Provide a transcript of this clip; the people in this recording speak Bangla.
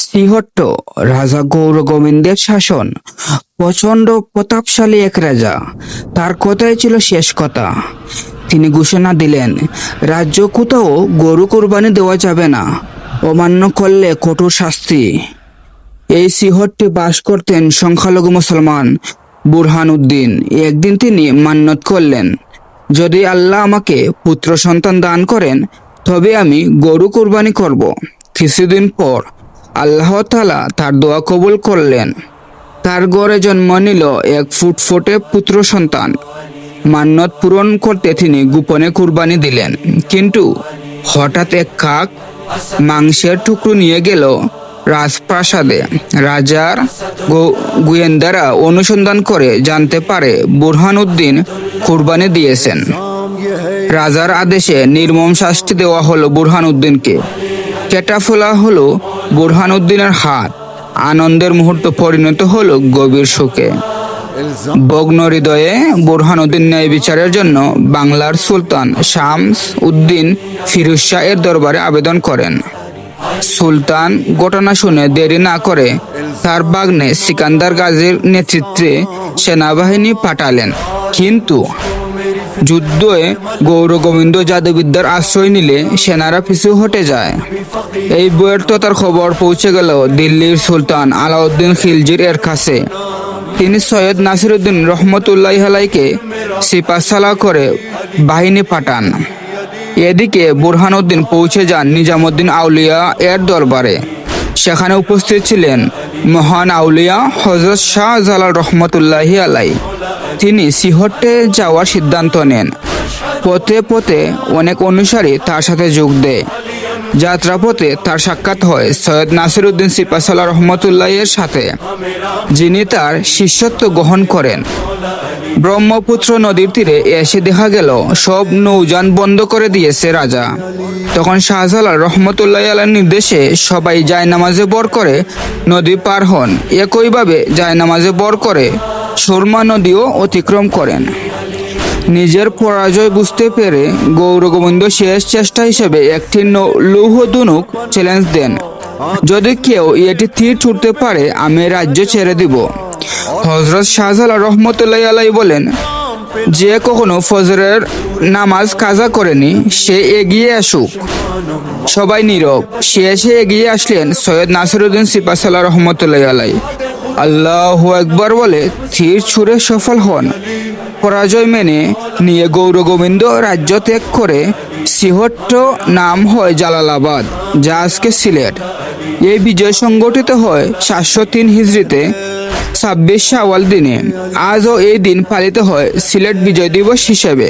শ্রীহট্ট রাজা গৌর গোবিন্দের শাসন। প্রচন্ড প্রতাপশালী এক রাজা, তার কথাই ছিল শেষ কথা। তিনি ঘোষণা দিলেন, রাজ্য কোথাও গরু কোরবানি দেওয়া যাবে না, অমান্য করলে কঠোর শাস্তি। এই শ্রীহট্টে বাস করতেন সংখ্যালঘু মুসলমান বুরহান উদ্দিন। একদিন তিনি মান্যত করলেন, যদি আল্লাহ আমাকে পুত্র সন্তান দান করেন তবে আমি গরু কোরবানি করব। কিছুদিন পর আল্লাহ তাআলা তার দোয়া কবুল করলেন। তার ঘরে জন্ম নিল এক ফুটফুটে পুত্র সন্তান। মান্যত পূরণ করতে তিনি গোপনে কুরবানি দিলেন, কিন্তু হঠাৎ এক কাক মাংসের টুকরো নিয়ে গেল রাজপ্রাসাদে। রাজার গোয়েন্দারা অনুসন্ধান করে জানতে পারে বুরহান উদ্দিন কুরবানি দিয়েছেন। রাজার আদেশে নির্মম শাস্তি দেওয়া হলো বুরহান উদ্দিনকে। কেটে ফেলা হলো বুরহান উদ্দিনের হাত। আনন্দের মুহূর্ত পরিণত হলো গভীর শোকে। ভগ্ন হৃদয়ে বুরহান উদ্দিন ন্যায় বিচারের জন্য বাংলার সুলতান শামস উদ্দিন ফিরোজ শাহ এর দরবারে আবেদন করেন। সুলতান ঘটনা শুনে দেরি না করে তার ভাগ্নে সিকান্দার গাজীর নেতৃত্বে সেনাবাহিনী পাঠালেন। কিন্তু যুদ্ধে গৌর গোবিন্দ জাদুবিদ্যার আশ্রয় নিলে সেনারা পিছু হটে যায়। এই ব্যর্থতার খবর পৌঁছে গেল দিল্লির সুলতান আলাউদ্দিন খিলজির এর কাছে। তিনি সৈয়দ নাসিরউদ্দিন রহমতুল্লাহি আলাইহিকে সিপাহসালাহ করে বাহিনী পাঠান। এদিকে বুরহান উদ্দিন পৌঁছে যান নিজামুদ্দিন আউলিয়া এর দরবারে। সেখানে উপস্থিত ছিলেন মহান আউলিয়া হযরত শাহ জালাল রহমতুল্লাহি আলাইহি। তিনি শ্রীহট্টে যাওয়ার সিদ্ধান্ত নেন। পথে পথে অনেক অনুসারী তার সাথে যোগ দেয়। যাত্রাপথে তার সাক্ষাৎ হয় সৈয়দ নাসিরউদ্দিন সিপাহসালাহ রহমতুল্লাহি এর সাথে, যিনি তার শিষ্যত্ব গ্রহণ করেন। ব্রহ্মপুত্র নদীর তীরে এসে দেখা গেল সব নৌযান বন্ধ করে দিয়েছে রাজা। তখন শাহজালাল রহমতুল্লাহি আলাইহির নির্দেশে সবাই জায়নামাজে বর করে নদী পার হন। একইভাবে জায়নামাজে বর করে সুরমা নদীও অতিক্রম করেন। নিজের পরাজয় বুঝতে পেরে গৌর গোবিন্দ শেষ চেষ্টা হিসেবে একটি লৌহ ধনুক চ্যালেঞ্জ দেন, যদি কেউ এটি তীর ছুটতে পারে আমি রাজ্য ছেড়ে দিব। হযরত শাহজালাল রহমতুল্লাহি আলাইহি বলেন, যে কখনো ফজরের নামাজ কাজা করেনি সে এগিয়ে আসুক। সবাই নীরব। শেষে এগিয়ে আসলেন সৈয়দ নাসিরউদ্দিন সিপাহসালাহ রহমতুল্লাহি আলাইহি। আল্লাহু আকবার বলে তীর ছুঁড়ে সফল হন। পরাজয় মেনে নিয়ে গৌর গোবিন্দ রাজ্য ত্যাগ করে শ্রীহট্ট নাম হয় জালালাবাদ, যা আজকে সিলেট। এই বিজয় সংগঠিত হয় 703 হিজরিতে 26 শাওয়াল দিনে। আজও এই দিন পালিত হয় সিলেট বিজয় দিবস হিসেবে।